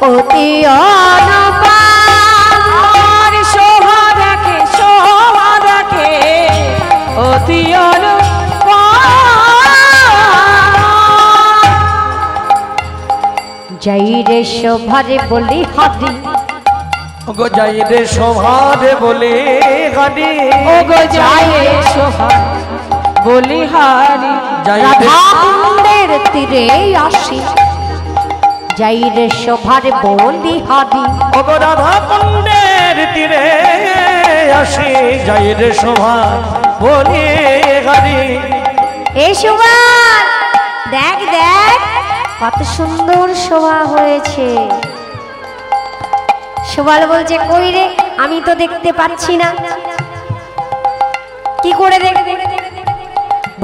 অতি অনুপম শোভা দেখে অতি অনুপম যাই রে শোভারে বলি হাদি ওগো যাই রে শোভারে বলি হাদি ওগো যাই রে শোভা বলি হারি রাধাকুণ্ডের তীরে আসি যাই রে শোভার বলি হারি ওগো রাধাকুণ্ডের তীরে আসি যাই রে শোভা বলি হারি। এই শোভা দেখ দেখ কত সুন্দর শোভা হয়েছে। শোভাল বলছে কই রে আমি তো দেখতে পাচ্ছি না। কি করে দেখবে?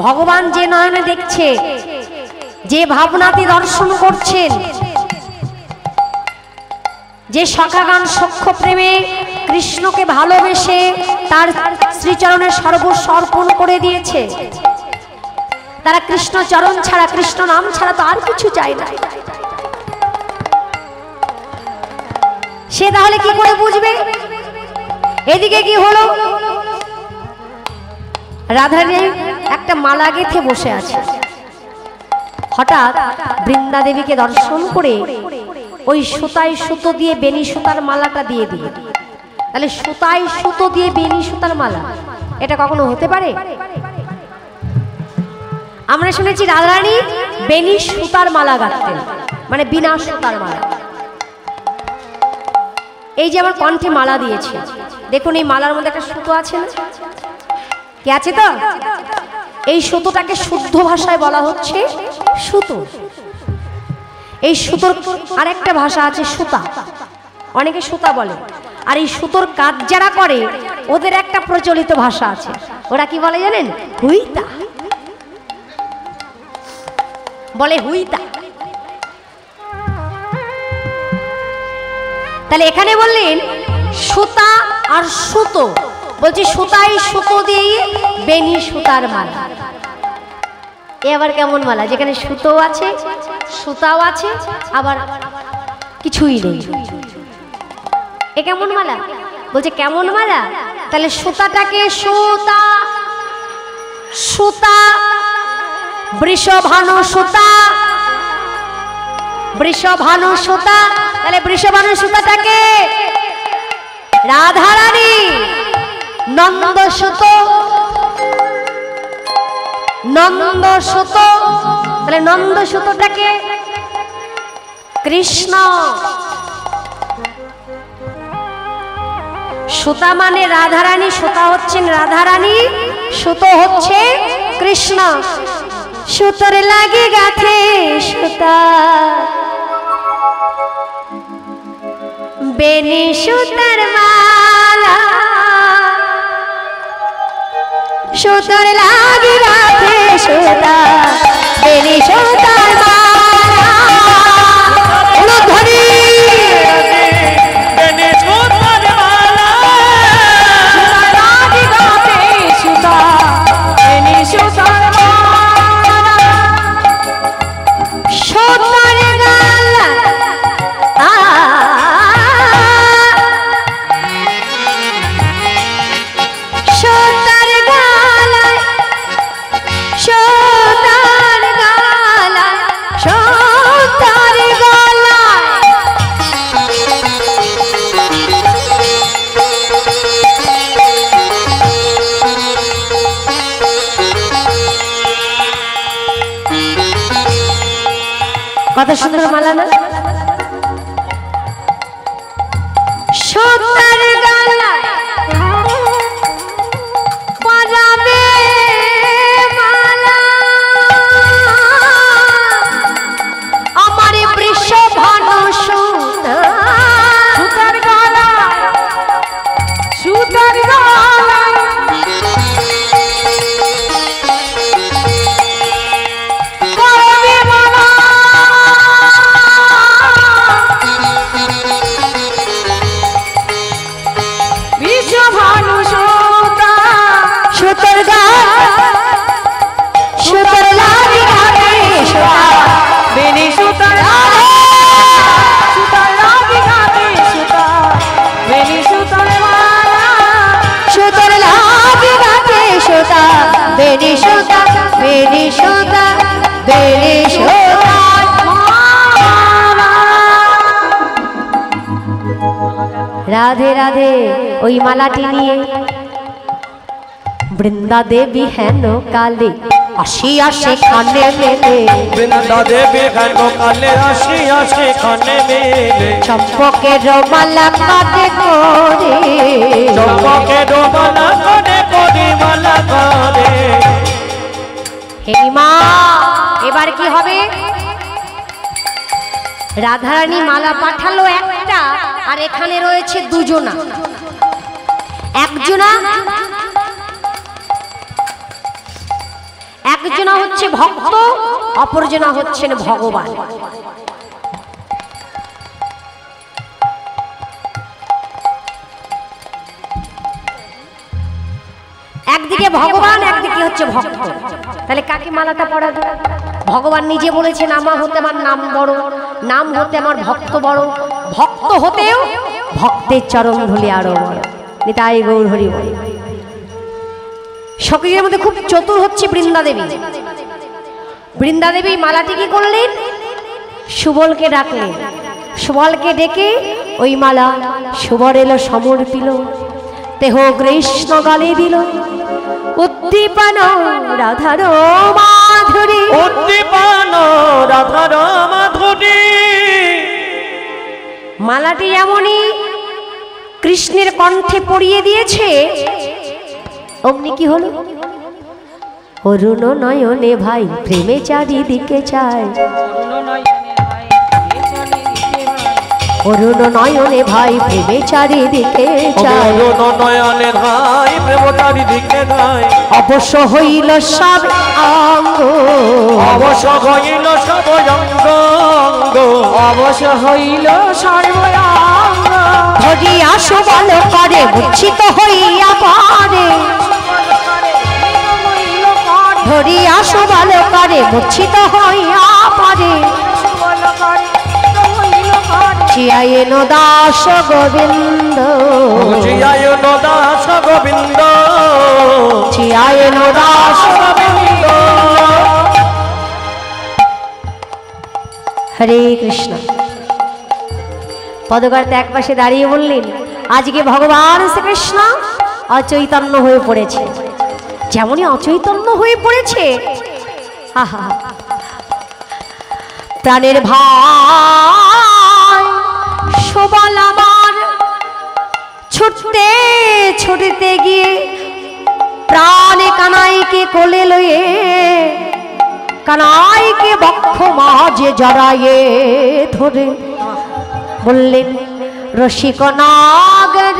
ভগবান যে নয়নে দেখছে, যে ভাবনাতে দর্শন করছেন, যে সখাগান সখ্য প্রেমে কৃষ্ণকে ভালোবেসে তার শ্রীচরণে সর্বস্ব অর্পণ করে দিয়েছে, তারা কৃষ্ণ চরণ ছাড়া কৃষ্ণ নাম ছাড়া তো আর কিছু চায় না। সে তাহলে কি করে বুঝবে? এদিকে কি হলো, রাধারানী একটা মালা গেঁথে বসে আছে। হঠাৎ বৃন্দা দেবীকে দর্শন করে ওই সুতায় সুতো দিয়ে বেনি সুতার মালাটা দিয়ে দিল। তাহলে সুতায় সুতো দিয়ে বেনি সুতার মালা, এটা কখনো হতে পারে? আমরা শুনেছি রাধারানী বেনি সুতার মালা গাঁথতেন, মানে বিনা সুতার মালা। এই যে আমার কণ্ঠে মালা দিয়েছে, দেখুন এই মালার মধ্যে একটা সুতো আছে না? কি আছে তো? এই সুতোটাকে শুদ্ধ ভাষায় বলা হচ্ছে সুতো। এই সুতোর আর একটা ভাষা আছে সুতা, অনেকে সুতা বলে। আর এই সুতোর কাজ যারা করে ওদের একটা প্রচলিত ভাষা আছে, ওরা কি বলে জানেন? হুইতা বলে, হুইতা। তাহলে এখানে বললেন সুতা আর সুতো, বলছি সুতাই সুতো দিয়ে বেনি সুতার মালা। এ আবার কেমন মালা, যেখানে সুতো আছে সুতাও আছে আবার কিছুই নেই? এ কেমন মালা? বলছে কেমন মালা? তাহলে সুতাটাকে সুতা সুতা বৃষভানু সুতা, বৃষভানু সুতা। তাহলে বৃষভানু সুতাটাকে রাধারানী নন্দ সুত, নন্দ সুত। তাহলে নন্দ সুতটাকে কৃষ্ণ। সুতা মানে রাধারানী, সুতা হচ্ছেন রাধারানী, সুত হচ্ছে কৃষ্ণ। সুতোর লাগে গাথে সুতা বেনি সুতার মালা, সুতোর লাগে গাথে সুতা বেনি সুতার মালা। কত সুন্দর মালা না? সুতার গলায় পরাবে মালা, আমার বৃষভানু সুতা। সুতার গলায়, সুতার গলায় পরাবে মালা, मेरी सुधा मेरी सुधा मेरी सुधा राधे राधे ওই মালাটি নিয়ে বৃন্দা দেবী হেন কালে আসিয়া সেখানে মেলে বৃন্দা দেবী হেন কালে আসিয়া সেখানে মেলে চম্পকের মালা কাঁধে করে চম্পকের মালা কাঁধে করে মালা করে হে মা এবার কি হবে রাধারানী মালা পাঠালো একটা আর এখানে রয়েছে দুজনা একজনা হচ্ছে ভক্ত অপরজনা হচ্ছেন ভগবান একদিকে ভগবান একদিকে হচ্ছে ভক্ত তাহলে কাকে মালাটা পরাবে ভগবান নিজে বলেছেন আমার হতে আমার নাম বড় নাম হতে আমার ভক্ত বড় ভক্ত হতেও ভক্তের চরণ ধুলি আরো বড় নিতাই গৌর হরি বল সকলের মধ্যে খুব চতুর হচ্ছে বৃন্দাদেবী বৃন্দাদেবী মালাটি কি করলেন সুবলকে ডাকলেন সুবলকে ডেকে ওই মালা সুবর এলো সমর্পিল দেহ কৃষ্ণ গালে দিল উদ্দীপন রাধার মাধুরী উদ্দীপন রাধার মাধুরী মালাটি এমনই কৃষ্ণের কণ্ঠে পরিয়ে দিয়েছে অমনি কি হলো অরুণ নয়নে ভাই প্রেমে চারিদিকে চায় অরুণ নয়নে ভাই প্রেমে চারিদিকে চায় অরুণ নয়নে ভাই প্রেম চারিদিকে যায় অবশ্য হইল সব অঙ্গ অবশ্য হইল সব অঙ্গ অবশ্য হইল সর্বঙ্গ ধরিয়া সুবল করে মূর্ছিত হইয়া পড়ে ধরিয়া সুবল করে মূর্ছিত হইয়া পড়ে চিয়ায়েন দাস গোবিন্দ চিয়ায়েন দাস গোবিন্দ চিয়ায়েন দাস গোবিন্দ হরে কৃষ্ণ পদকর্তা এক পাশে দাঁড়িয়ে বললেন আজকে ভগবান শ্রীকৃষ্ণ অচৈতন্য হয়ে পড়েছে যেমনই অচৈতন্য হয়ে পড়েছে আহা প্রাণের ভাই সুবল আমার ছুটতে ছুটতে গিয়ে প্রাণে কানাইকে কোলে লয়ে কানাইকে বক্ষ মাঝে জড়ায়ে ধরে বললেন রসিক নাগর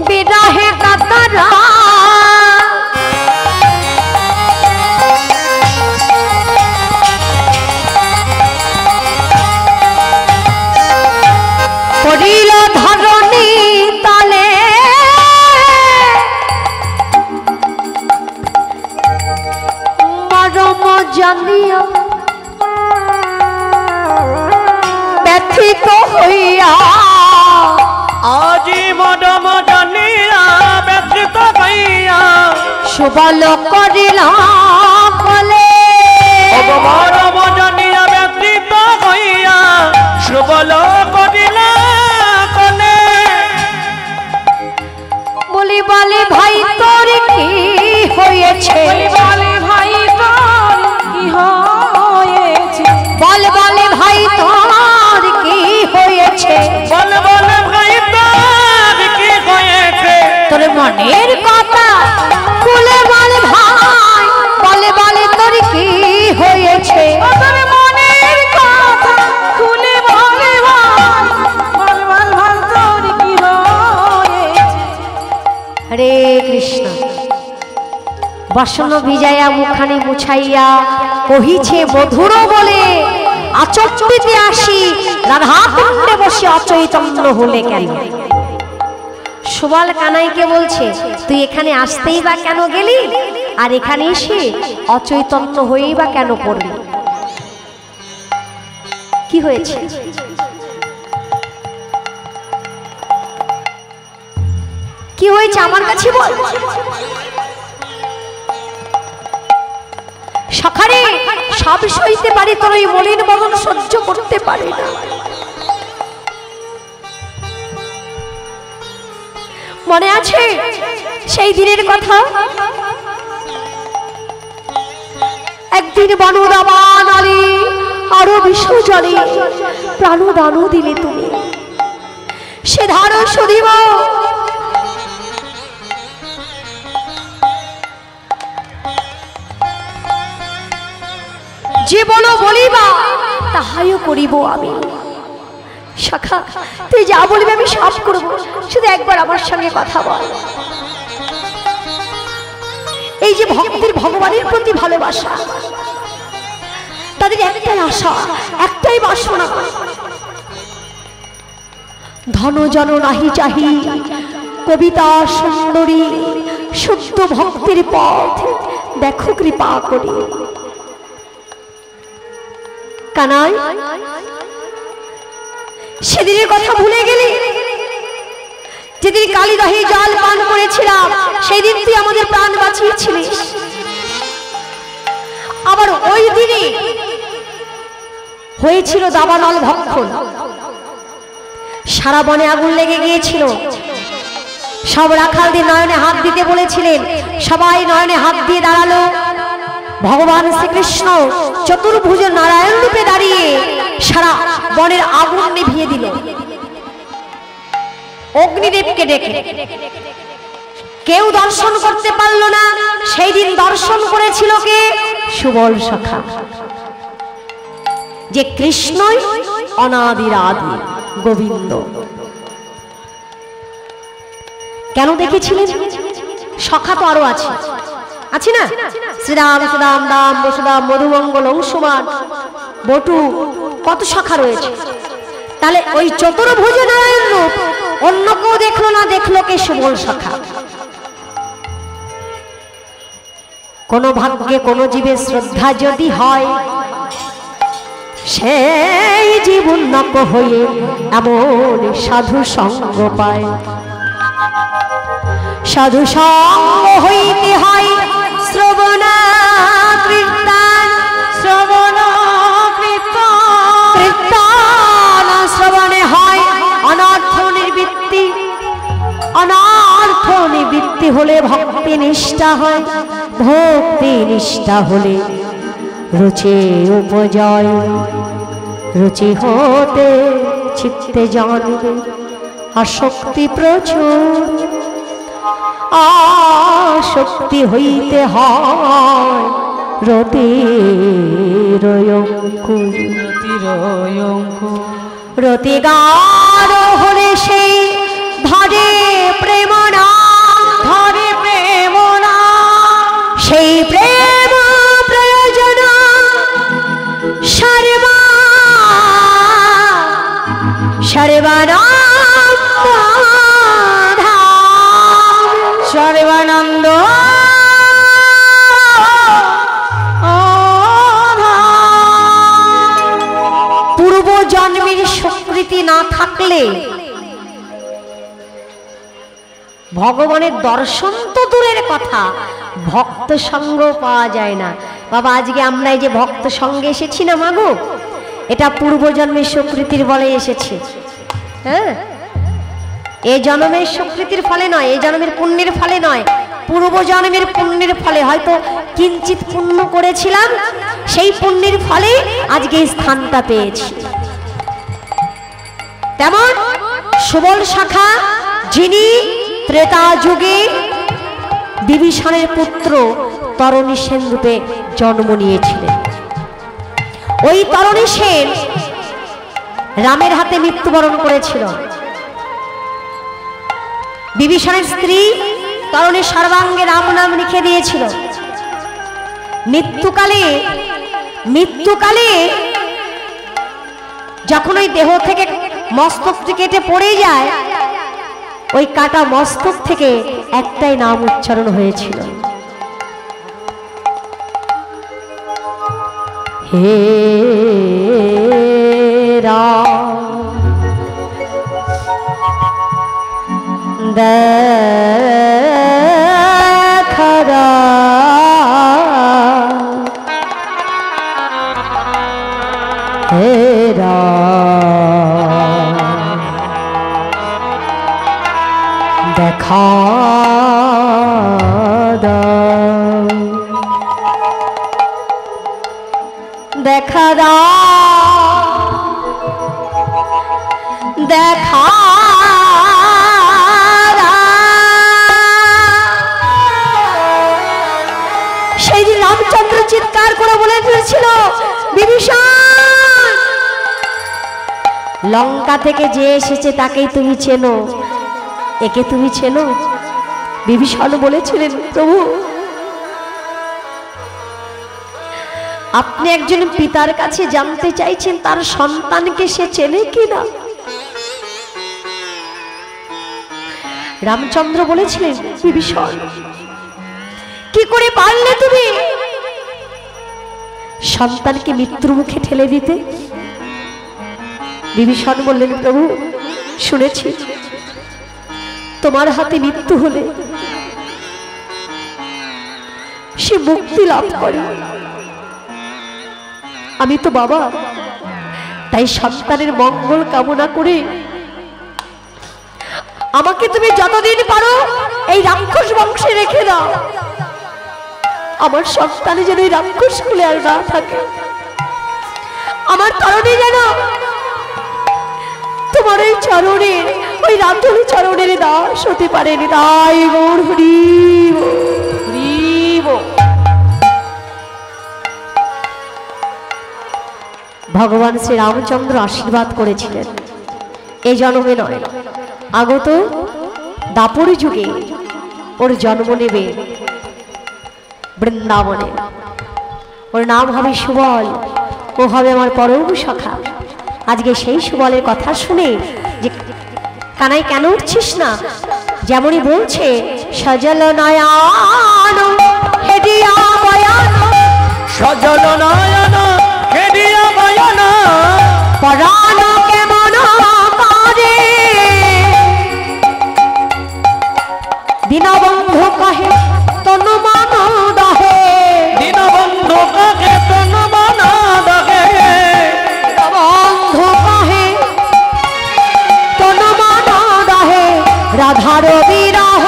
বিরহে কাতরা পড়িল ধরণী তলে মরম জানিয়া ব্যথিত হইয়া আজি মদম জানিয়া ব্যথিত হইয়া সুবল করিল বলে মদম জানিয়া ব্যথিত হইয়া সুবল করিল কলে বলি বলে ভাই তোর কি হয়েছে বলে ভাই তোর কি হয়েছে বল বলে ভাই তোর কি হয়েছে বল বল ভাই তোর কি হয়েছে তোর মনের কথা খুলে বল ভাই বলে বলে তোর কি হয়েছে তোর মনের কথা খুলে বলে ভাই বল বল ভাই তোর কি হয়েছে হরে কৃষ্ণ বসন ভিজাইয়া মুখানি মুছাইয়া কহিছে মধুর বলে আচম্বিতে আসি রাধা কুণ্ডে বসে অচৈতন্য হলে কেন সুবল কানাইকে বলছে তুই এখানে আসতেই বা কেন গেলি আর এখানে এসে অচৈতন্য হয়েই বা কেন পড়লি কি হয়েছে কি কি হয়েছে আমার কাছে বল। সখারে সব সইতে পারি, তোর ওই মলিন বদন সহ্য করতে পারি না। মনে আছে সেই দিনের কথা? একদিন বনদাবানালে আরো বিশ্ব জলে প্রাণদান দিলে তুমি, সে ধারো সদিব যে বলো বলিবা তাহাইও করিব আমি। শাখা তুই যা বলবি আমি সব করব, শুধু একবার আমার সঙ্গে কথা বল। এই যে ভক্তের ভগবানের প্রতি ভালোবাসা, তাদের একটাই আশা, একটাই বাসনা, ধন জন নাহি চাহি, কবিতা সুন্দরী শুদ্ধ ভক্তির পথ দেখো কৃপা করি। কানাই সেদিনের কথা ভুলে গেলি? যেদিন কালী দহি জল পান করেছিলাম সেই দিন তুই আমাদের প্রাণ বাঁচিয়েছিলিস। আবার ওই দিনই হয়েছিল দাবানল ভক্ষণ, সারা বনে আগুন লেগে গিয়েছিল। সব রাখালদের নয়নে হাত দিতে বলেছিলেন, সবাই নয়নে হাত দিয়ে দাঁড়ালো। ভগবান শ্রীকৃষ্ণ চতুর্ভুজ নারায়ণ রূপে দাঁড়িয়ে সারা বনের আগুন নিভিয়ে দিল অগ্নিদেবকে ডেকে। কেউ দর্শন করতে পারল না। সেই দিন দর্শন করেছিল কে? সুবল সখা, যে কৃষ্ণই অনাদির আদি গোবিন্দ। কেন দেখেছিলেন? সখা তো আরো আছে, আছে না? শ্রীরাম, সুদাম, দাম, বসুদাম, মধুমঙ্গল, অংশুমান, বটু, কত সখা রয়েছে। তাহলে ওই চতুর্ভুজ নারায়ণ রূপ অন্য কেউ দেখলো না, দেখলো কে? সুবল সখা। কোন ভাগ্যে কোন জীবের শ্রদ্ধা যদি হয়, সেই জীব উন্নত হয়ে এমন সাধু সঙ্গ পায়। সাধু সঙ্গ হইতে হয় শ্রবণ কীর্তন, শ্রবণ কীর্তন শ্রবণে হয় অনর্থ নিবৃত্তি। অনর্থ নিবৃত্তি হলে ভক্তি নিষ্ঠা হয়, ভক্তি নিষ্ঠা হলে রুচি উপজয়। রুচি হতে চিত্তে জানবে আসক্তি প্রচুর, আসক্তি হইতে হয় রতির অঙ্কুর। রতি গাঢ় হলে সেই ধরে প্রেম না, ধরে প্রেম না, সেই প্রেম প্রয়োজন সর্বা সর্বানন্দ পূর্ব জন্মের স্বীকৃতি না থাকলে ভগবানের দর্শন তো দূরের কথা, ভক্ত সঙ্গ পাওয়া যায় না। বাবা আজকে আমরা এই যে ভক্ত সঙ্গে এসেছি না মাগো, এটা পূর্বজন্মের স্বীকৃতির বলে এসেছে। হ্যাঁ, এই জন্মের স্বীকৃতির ফলে নয়, এই জন্মের পুণ্যের ফলে নয়, পূর্বজন্মের পুণ্যের ফলে। হয়তো কিঞ্চিত পুণ্য করেছিলাম, সেই পুণ্যের ফলে আজকে এই স্থানটা পেয়েছি। তেমন সুবল সখা, যিনি ত্রেতা যুগে বিভীষণের পুত্র তরণী সেন রূপে জন্ম নিয়েছিলেন। ওই তরণী সেন রামের হাতে মৃত্যুবরণ করেছিল। বিভীষণের স্ত্রী তরণীর সর্বাঙ্গে রাম নাম লিখে দিয়েছিল। মৃত্যুকালে যখন ওই দেহ থেকে মস্তকটি কেটে পড়ে যায়, ওই কাটা মস্তক থেকে একটাই নাম উচ্চারণ হয়েছিল, হে রাম। হে রাম দেখা দাও দেখা দাও দেখা সেই দিন রামচন্দ্র চিৎকার করে বলে ফেলেছিল, বিভীষণ লঙ্কা থেকে যে এসেছে তাকেই তুমি চেনো, একে তুমি চেনো? বিভীষণ বলেছিলেন, প্রভু আপনি একজন পিতার কাছে জানতে চাইছেন তার সন্তানকে সে চেনে কিনা। রামচন্দ্র বলেছিলেন, বিভীষণ কি করে পারলে তুমি সন্তানকে মৃত্যুর মুখে ঠেলে দিতে? বিভীষণ বললেন, প্রভু শুনেছি তোমার হাতে মৃত্যু হলে সে মুক্তি লাভ করে। আমি তো বাবা, তাই সন্তানের মঙ্গল কামনা করে আমাকে তুমি যতদিন পারো এই রাক্ষস বংশে রেখে দাও। আমার সন্তানে যেন এই রাক্ষস কুলে আর না থাকে, আমার কারণে যেন তোমার এই চরণের ওই রাতুল চরণের দাস হতে পারেনি। তাই গৌর হরিব হরিব। ভগবান শ্রী রামচন্দ্র আশীর্বাদ করেছিলেন, এই জন্মে নয়, আগত দাপর যুগে ওর জন্ম নেবে বৃন্দাবনে। ওর নাম হবে সুবল, ও হবে আমার পরম সখা। আজকে সেই সুবলের কথা শুনে যে কানাই কেন উঠছিস না, যেমনই বলছে, সজল নয়ন হেডিয়া বয়ান, সজল নয়ন হেডিয়া বয়ান, পরাণ কেমন করে দীনবন্ধু কহে তনু মন দহে, দীনবন্ধু কহে তনু মন দহে, বন্ধু কহে তনু মন দহে, রাধার বিরহ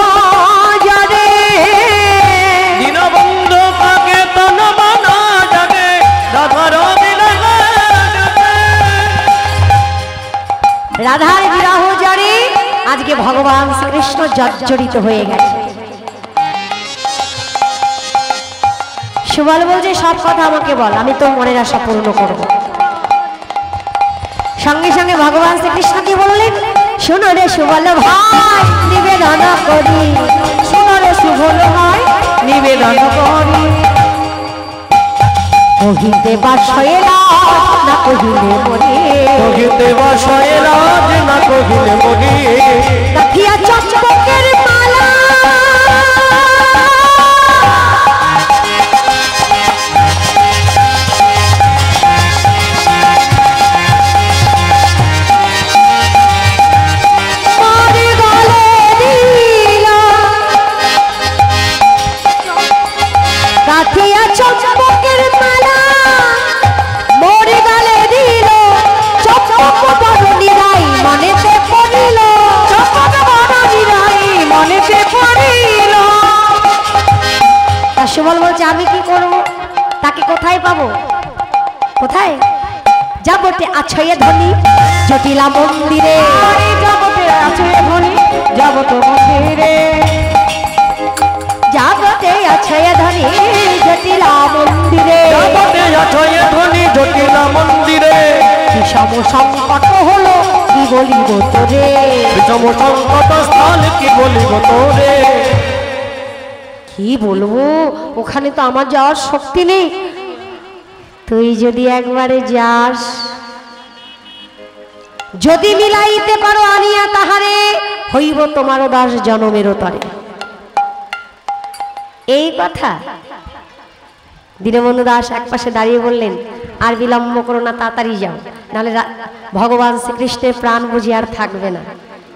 জরে, দীনবন্ধু কহে তনু মন দহে, রাধার বিরহ জরে। রাধার বিরহ জরে আজকে ভগবান শ্রীকৃষ্ণ জর্জরিত হয়ে গেছে। সুবল বলছে, সব কথা আমাকে বল, আমি তোর মনের আশা পূর্ণ করব। সঙ্গে সঙ্গে ভগবান শ্রীকৃষ্ণ কি বললেন, শোনো রে সুবল ভাই নিবেদন করি, শোনো রে সুবল ভাই নিবেদন করি, কহিতে বাসয়েলা না কহিলে মনে, কহিতে বাসয়ে রাজ না কহিলে মনি, কাঠিয়া চম্পকের মালা সুবল বলছে, আমি কি করব, তাকে কোথায় পাবো? কোথায় যাবতে আছয়ে ধনী জটিলা মন্দিরে, যাবতে আছয়ে ধনী যাবত মন্দিরে, যাবতে আছয়ে ধনী জটিলা মন্দিরে, যাবতে আছয়ে ধনী জটিলা মন্দিরে, বিষম সংকট হলো কি বলিব তোরে, বিষম সংকট স্থল কি বলিব তোরে। কি বলবো, ওখানে তো আমার যাওয়ার শক্তি নেই, তুই যদি একবারে যাস, যদি মিলাইতে পারো আনিয়া তাহারে, হইব তোমারও দাস জনমেরও তরে। এই কথা দীনবন্ধু দাস একপাশে দাঁড়িয়ে বললেন, আর বিলম্ব করো না, তাড়াতাড়ি যাও, নাহলে ভগবান শ্রীকৃষ্ণের প্রাণ বুঝি আর থাকবে না।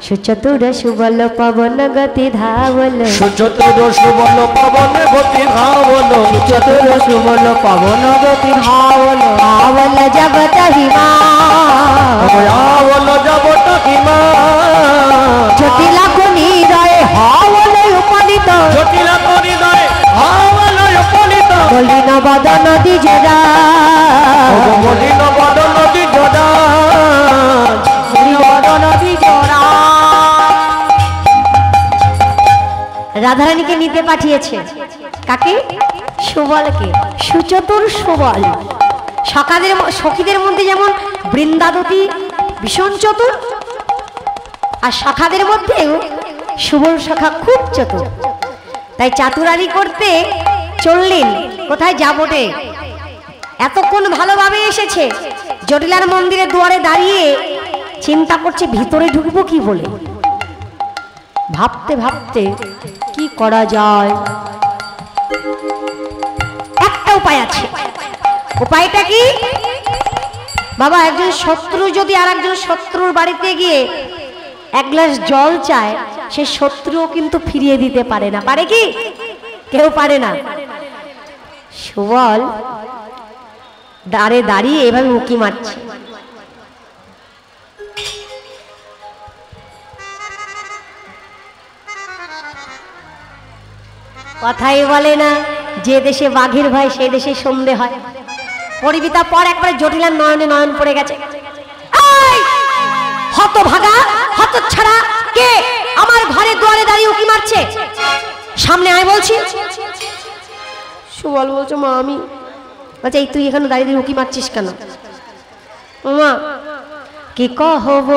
সুচতুর সুবল পবন গতি ধাবল, সুচতুর সুবল পবন গতি ধাবল, সুচতুর সুবল পবন গতি ধাবল, ধাবল জগত হিমা বদন দ্বিজরা মলিন বদন দ্বিজরা বদন দ্বিজরা। রাধারানীকে নিতে পাঠিয়েছে কাকে? সুবলকে। সুচতুর সুবল। সখীদের মধ্যে যেমন বৃন্দাবতী ভীষণ চতুর, আর শাখাদের মধ্যেও সুবল শাখা খুব চতুর। তাই চাতুরারি করতে চললেন কোথায়? যাবটে। এতক্ষণ ভালোভাবে এসেছে, জটিলার মন্দিরের দুয়ারে দাঁড়িয়ে চিন্তা করছে ভিতরে ঢুকবো কি বলে। ভাবতে ভাবতে কি করা যায়, একটা উপায় আছে। উপায়টা কি? বাবা, একজন শত্রু যদি আর একজন শত্রুর বাড়িতে গিয়ে এক গ্লাস জল চায়, সে শত্রুও কিন্তু ফিরিয়ে দিতে পারে না। পারে কি? কেউ পারে না। সুবল দাঁড়িয়ে এভাবে উঁকি মারছে। কথাই বলে না, যে দেশে বাঘের ভয় সেই দেশে সন্ধে হয়। পরিবিতা পর একবারে জটিলার নয়নে নয়ন পড়ে গেছে। হতভাগা, হতচ্ছাড়া, কে আমার ঘরে দুয়ারে দাঁড়িয়ে উঁকি মারছে? সামনে আয় বলছি। সুবল বলছো, মা আমি। বলছে, এই তুই এখানে দাঁড়িয়ে উঁকি মারছিস কেন? মা কি কহব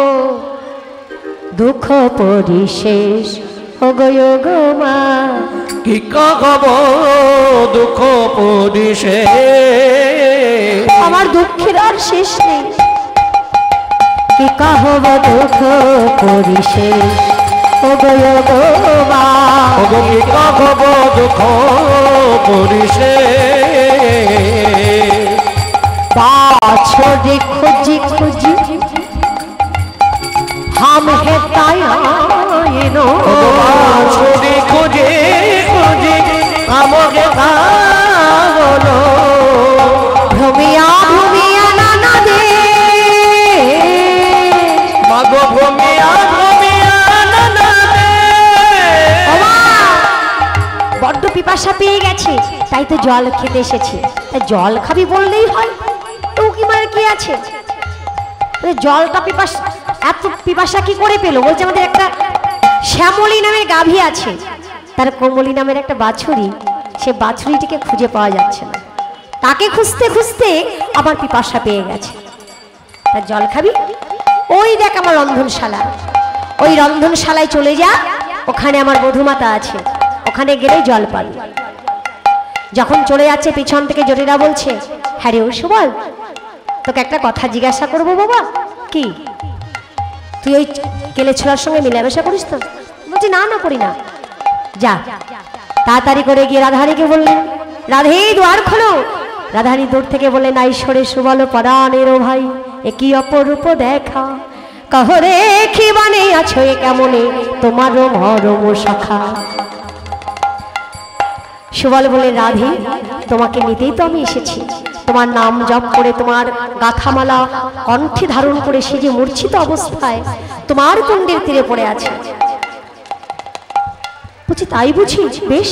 দুঃখ পরিশেষ গো মা, কি কহব দুঃখ পরিশে। আমার দুঃখের আর শেষ নেই। কি কহব দুঃখ পরিশেষ গো মা, কি কহব দুঃখ পরিশে। বাছরে খুঁজি খুঁজি হাম হেতায় নো, বাছরে খুঁজি খুঁজি আমাকে বলো। ভূমিয়া ভূমিয়া নানা দে, মাগো ভূমিয়া ভূমিয়া নানা দে। বড্ড পিপাসা পেয়ে গেছে, তাই তো জল খেতে এসেছি। তাই জল খাবি বললেই হয়, তো কি মানে কি আছে? জলটা এত পিপাসা কি করে পেলো? বলছে আমাদের একটা শ্যামলী নামের গাভী আছে, তার কোমলী নামের একটা বাছুরি, সে বাছুরিটিকে খুঁজে পাওয়া যাচ্ছে না। তাকে খুঁজতে খুঁজতে আমার পিপাসা পেয়ে গেছে। তার জল খাবি? ওই দেখ আমার রন্ধনশালা, ওই রন্ধনশালায় চলে যা, ওখানে আমার বধূমাতা আছে, ওখানে গেলেই জল পাবি। যখন চলে যাচ্ছে পিছন থেকে জটিলা বলছে, হ্যাঁ রে ও সুবল, তোকে একটা কথা জিজ্ঞাসা করবো বাবা। কি? তুই ওই কেলে ছোড়ার সঙ্গে মেলামেশা করিস তো? বলছি না না করি না। যা তাড়াতাড়ি করে গিয়ে রাধারানীকে বললেন, রাধে দ্বার খোলো। রাধারানী দূর থেকে বললেন, নাই সরে সুবল পরাণের ভাই, এ কি অপরূপ দেখা, কহরে কি বানে আছো এ কেমনে তোমারও মরম শাখা। সুবল বলে, রাধে তোমাকে নিতেই তো আমি এসেছি। তোমার নাম জপ করে, তোমার গাথামালা কণ্ঠে ধারণ করে সে যে মূর্ছিত অবস্থায় তোমার কুণ্ডের তীরে পড়ে আছে। বুঝি তাই বুঝি, বেশ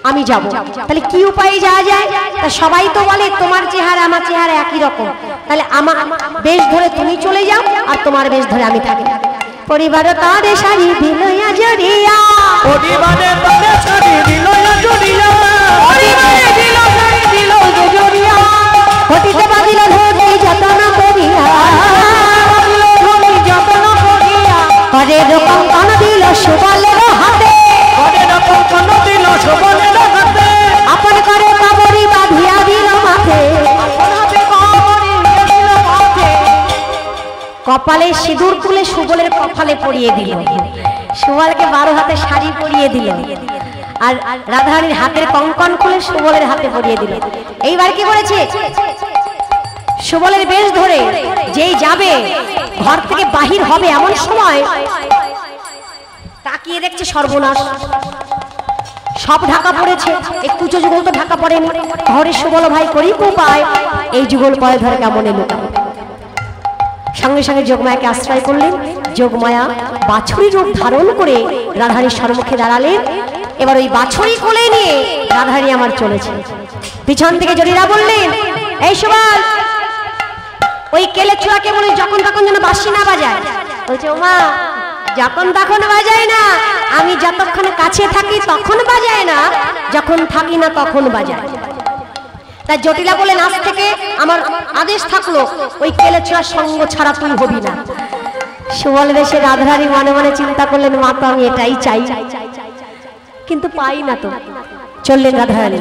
আমি যাব। তাহলে কি উপায়ে যাওয়া যায়? তা সবাই তো বলে তোমার চেহারা আমার চেহারা একই রকম, তাহলে আমার বেশ ধরে তুমি চলে যাও, আর তোমার বেশ ধরে আমি থাকি। পরিবার তারে শাড়ি দিল জড়িয়া, পরিবারে তারে শাড়ি দিল জড়িয়া, পরিবারে দিল শাড়ি দিল জড়িয়া, ঘটিতে বাঁধিল ধরি যতন করিয়া, ধরি যতন করিয়া, করে রকম কান দিল সুবলের হাতে, করে রকম কান দিল সুবলের হাতে, আপন করে কাবরি বাঁধিয়া দিল মাথে, আপন হাতে কাবরি দিল মাথে, কপালে সিঁদুর তুলে সুবলের কপালে পরিয়ে দিল। সুবলকে 12 হাতে শাড়ি পরিয়ে দিল, আর রাধারানীর হাতের কঙ্কন খুলে সুবলের হাতে পরিয়ে দিল। এইবার কি করেছে? সুবলের বেশ ধরে যেই যাবে, ঘর থেকে বাহির হবে, এমন সময় তাকিয়ে দেখছে সর্বনাশ, সব ঢাকা পড়েছে। এই কুচো যুগল তো ঢাকা পড়েনি। ঘরের সুবল ভাই করি উপায়, এই যুগল পরে ধরে কেমন এলো। সঙ্গে সঙ্গে যোগমায়াকে আশ্রয় করলেন। যোগমায়া বাছুরি রূপ ধারণ করে রাধারানীর সম্মুখে দাঁড়ালেন। এবার ওই বাছুরি কোলে নিয়ে রাধারানী আমার চলেছে। পিছন থেকে জটিলা বললেন, এই সুবল, ওই কেলে ছোড়াকে বলে যখন তখন যেন বাঁশি না বাজায়। বলছে, ওমা যখন তখন বাজায় না, আমি যতক্ষণ কাছে থাকি তখন বাজায় না, যখন থাকি না তখন বাজায়। তাই জটিলা বলেন, আজ থেকে আমার আদেশ থাকলো ওই কেলে ছোড়ার সঙ্গ ছাড়া তুই হবি না। সুবল বেশে রাধারানী মনে মনে চিন্তা করলেন, মা তো আমি এটাই চাই, কিন্তু পাই না তো। চললেন রাধারানী।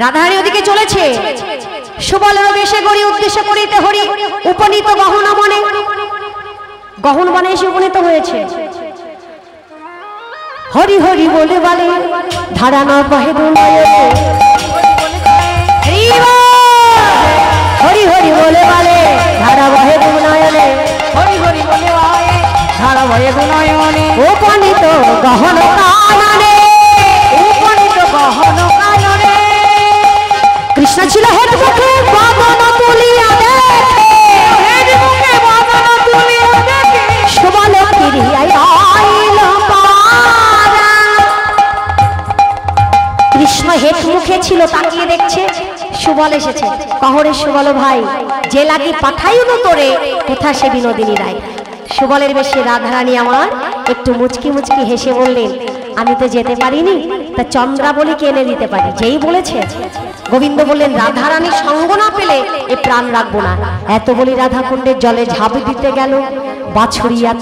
রাধারানী ওদিকে চলেছে, সুবলের বেশে গড়ি উদ্দেশ্য করিতে হরি উপনীত গহনা মনে, গহন বনে এসে উপনীত হয়েছে। হরি হরি বলে বলে ধারানো বহে দুনয়নে, হরি হরি বলে বলে ধারা বহে দুনয়নে, হরি হরি বলে ধারা বহে দুনয়নে, উপনীত গহন কাননে, উপনীত গহন কাননে। কৃষ্ণ ছিল হেড মুখে বদন তুলিয়া দেখে, হেড মুখে বদন তুলিয়া দেখে, সুবল ফিরিয়াই আইল পারা। কৃষ্ণ হেড মুখে ছিল, তাকিয়ে দেখছে সুবল এসেছে। কহরে সুবল ভাই, যে লাগি পাঠাইল তোরে, কোথা সে বিনোদিনী রায়। সুবলের বেশে রাধারানী আমার একটু মুচকি মুচকি হেসে বললেন, আমি তো যেতে পারিনি, তা চন্দ্রাবলীকে এনে দিতে পারি। যেই বলেছে গোবিন্দ বললেন, রাধারানীর সঙ্গ না পেলে এ প্রাণ রাখবো না। এত বলি রাধা কুণ্ডের জলে ঝাঁপ দিতে গেল, বাছুরিয়া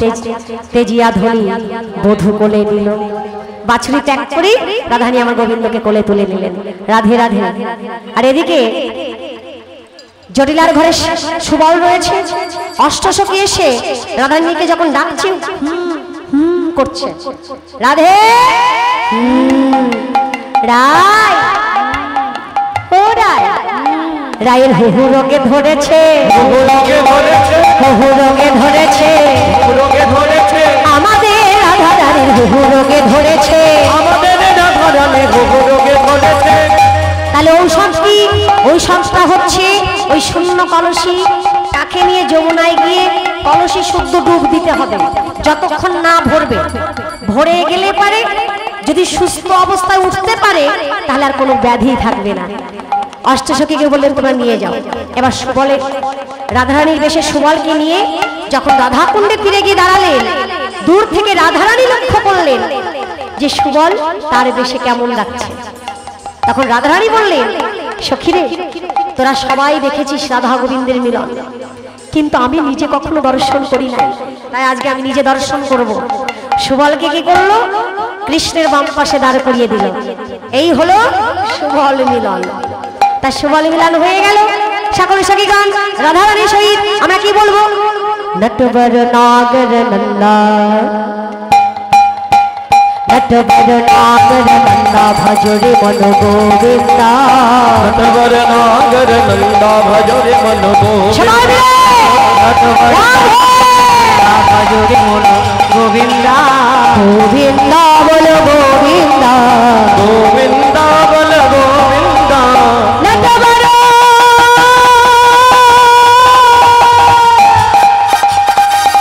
তেজিয়া ধ্বনি বধূ কোলে নিল। বাছুরি ত্যাগ করে রাধারানী আমার গোবিন্দকে কোলে তুলে নিলেন। রাধে রাধে। আর এদিকে জটিলার ঘরে সুবল রয়েছে। অষ্টসখী এসে রাধারানীকে যখন ডাকছে, করছে, রাধে রায়, ও রায়। রায়ের হুহু রোগে ধরেছে, হুহু রোগে ধরেছে, হুহু রোগে ধরেছে, হুহু রোগে ধরেছে, আমাদের রাধারানীর হুহু রোগে ধরেছে, আমাদের রাধারানী হুহু রোগে ধরেছে। তাহলে ওই সংস্থা হচ্ছে ওই শূন্য কলসি, তাকে নিয়ে যমুনায় গিয়ে কলসি শুদ্ধ ডুব দিতে হবে যতক্ষণ না ভরবে। ভরে গেলে পারে যদি সুস্থ অবস্থায় উঠতে পারে তাহলে আর কোনো ব্যাধি থাকবে না। অষ্টসখীকে বললেন, তোমরা নিয়ে যাও। এবার সুবলে রাধারানীর বেশে সুবলকে নিয়ে যখন রাধাকুণ্ডে ফিরে গিয়ে দাঁড়ালেন, দূর থেকে রাধারানী লক্ষ্য করলেন যে সুবল তার বেশে কেমন লাগছে। তখন রাধারানী বললেন, সখীরে, তোরা সবাই দেখেছিস রাধা গোবিন্দের মিলন, কিন্তু আমি নিজে কখনো দর্শন করি নাই, তাই আজকে আমি নিজে দর্শন করব। সুবলকে কি করলো? কৃষ্ণের বাম পাশে দাঁড় করিয়ে দিল। এই হলো সুবল মিলন। তা সুবল মিলন হয়ে গেল। সকল সখীগণ রাধারানীর সহিত আমরা কি বলবো? নটবর নাগর নন্দা, নটবর নাগর নন্দা ভজরে মন গোবিন্দা, নটবর নাগর নন্দা ভজরে মন গোবিন্দা, নটবর ভজরে মন গোবিন্দা, গোবিন্দা বল গোবিন্দা, গোবিন্দা বল গোবিন্দা। নটবর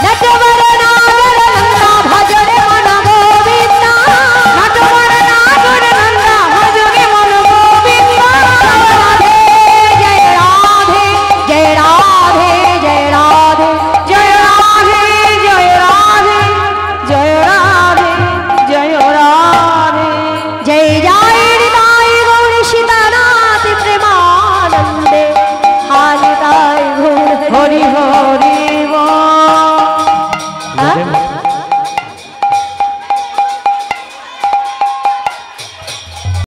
নটবর নাগর নন্দা ভজরে মন গোবিন্দা, নটবর নাগর নন্দা ভজরে মন গোবিন্দা। রাধে জয় রাধে, জয় রাধে, জয় রাধে, জয় রাধে, জয় রাধে, জয় রাধে, জয় রাধে। জয় জয় হৃদয় গৌরী সীতানাথ প্রেমানন্দে, হারিদায় ঘোর হরি